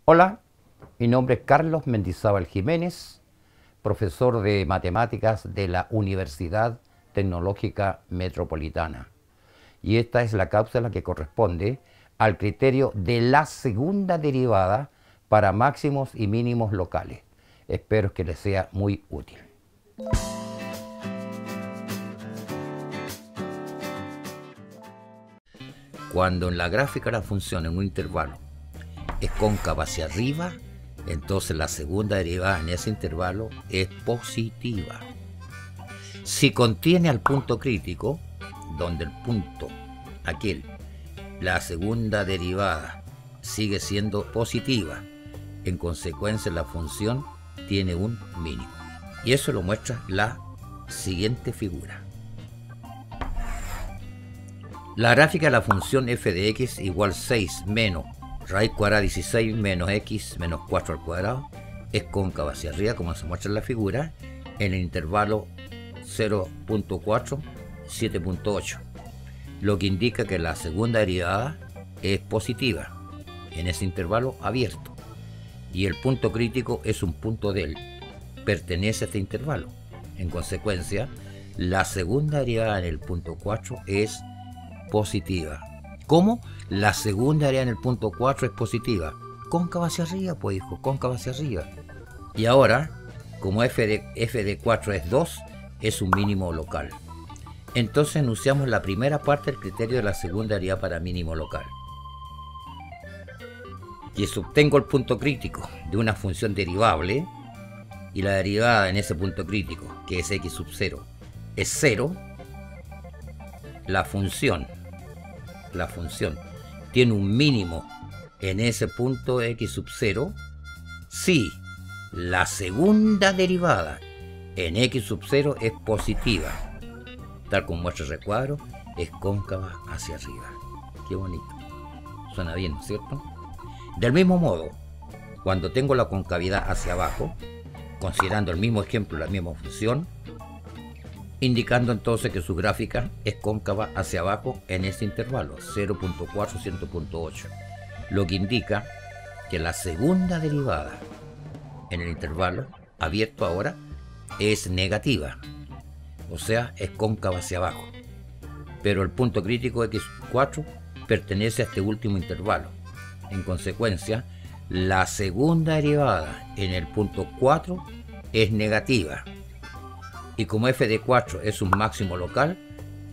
Hola, mi nombre es Carlos Mendizábal Jiménez, profesor de matemáticas de la Universidad Tecnológica Metropolitana. Y esta es la cápsula que corresponde al criterio de la segunda derivada para máximos y mínimos locales. Espero que les sea muy útil. Cuando en la gráfica la función en un intervalo es cóncava hacia arriba, entonces la segunda derivada en ese intervalo es positiva. Si contiene al punto crítico, donde el punto aquel, la segunda derivada sigue siendo positiva, en consecuencia la función tiene un mínimo. Y eso lo muestra la siguiente figura. La gráfica de la función f de x igual 6 menos raíz cuadrada 16 menos x menos 4 al cuadrado es cóncava hacia arriba, como se muestra en la figura, en el intervalo 0.4, 7.8, lo que indica que la segunda derivada es positiva en ese intervalo abierto y el punto crítico es un punto de él, pertenece a este intervalo. En consecuencia, la segunda derivada en el punto 4 es positiva. ¿Cómo? La segunda derivada en el punto 4 es positiva. Cóncava hacia arriba, pues hijo, cóncava hacia arriba. Y ahora, como f de 4 es 2, es un mínimo local. Entonces enunciamos la primera parte del criterio de la segunda derivada para mínimo local. Y si obtengo el punto crítico de una función derivable, y la derivada en ese punto crítico, que es x sub 0, es 0, la función tiene un mínimo en ese punto x sub 0 si la segunda derivada en x sub 0 es positiva, tal como muestra el recuadro, es cóncava hacia arriba. Qué bonito, suena bien, ¿no es cierto? Del mismo modo, cuando tengo la concavidad hacia abajo, considerando el mismo ejemplo, la misma función, indicando entonces que su gráfica es cóncava hacia abajo en este intervalo, 0.4, 100.8, lo que indica que la segunda derivada en el intervalo abierto ahora es negativa, o sea, es cóncava hacia abajo, pero el punto crítico x4 pertenece a este último intervalo. En consecuencia, la segunda derivada en el punto 4 es negativa. Y como f de 4 es un máximo local,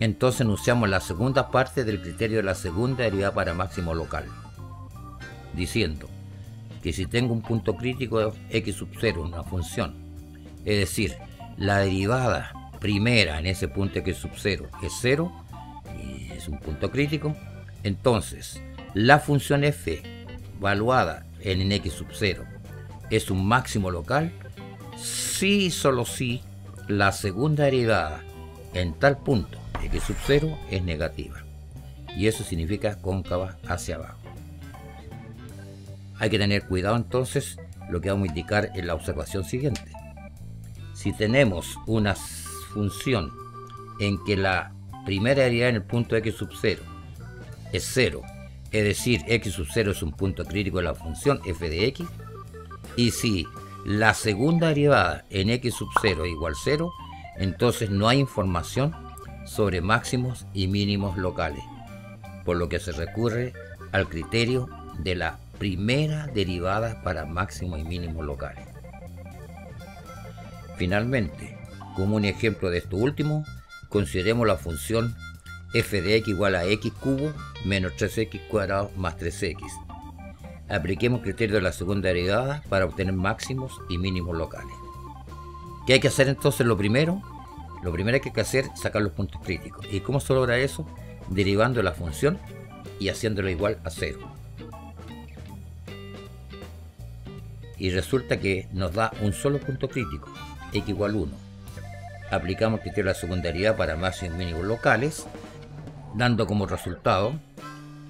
entonces enunciamos la segunda parte del criterio de la segunda derivada para máximo local, diciendo que si tengo un punto crítico de x sub 0 en una función, es decir, la derivada primera en ese punto x sub 0 es 0, y es un punto crítico, entonces la función f evaluada en x sub 0 es un máximo local si y solo si la segunda derivada en tal punto x sub 0 es negativa, y eso significa cóncava hacia abajo. Hay que tener cuidado entonces lo que vamos a indicar en la observación siguiente. Si tenemos una función en que la primera derivada en el punto x sub 0 es 0, es decir, x sub 0 es un punto crítico de la función f de x, y si la segunda derivada en x sub 0 es igual 0, entonces no hay información sobre máximos y mínimos locales, por lo que se recurre al criterio de la primera derivada para máximos y mínimos locales. Finalmente, como un ejemplo de esto último, consideremos la función f de x igual a x cubo menos 3x cuadrado más 3x. Apliquemos el criterio de la segunda derivada para obtener máximos y mínimos locales. ¿Qué hay que hacer entonces? Lo primero que hay que hacer es sacar los puntos críticos. ¿Y cómo se logra eso? Derivando la función y haciéndola igual a 0. Y resulta que nos da un solo punto crítico, x igual 1. Aplicamos el criterio de la segunda derivada para máximos y mínimos locales, dando como resultado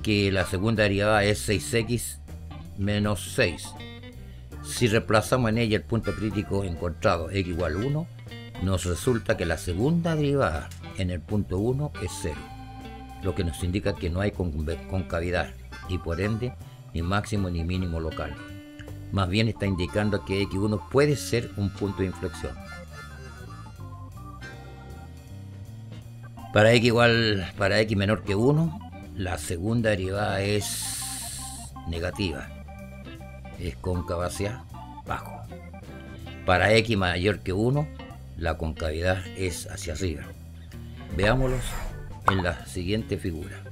que la segunda derivada es 6x menos 6. Si reemplazamos en ella el punto crítico encontrado, x igual 1, nos resulta que la segunda derivada en el punto 1 es 0, lo que nos indica que no hay concavidad y por ende ni máximo ni mínimo local. más bien está indicando que x1 puede ser un punto de inflexión. Para x menor que 1, la segunda derivada es negativa, es cóncava hacia abajo. Para x mayor que 1, la concavidad es hacia arriba. Veámoslos en la siguiente figura.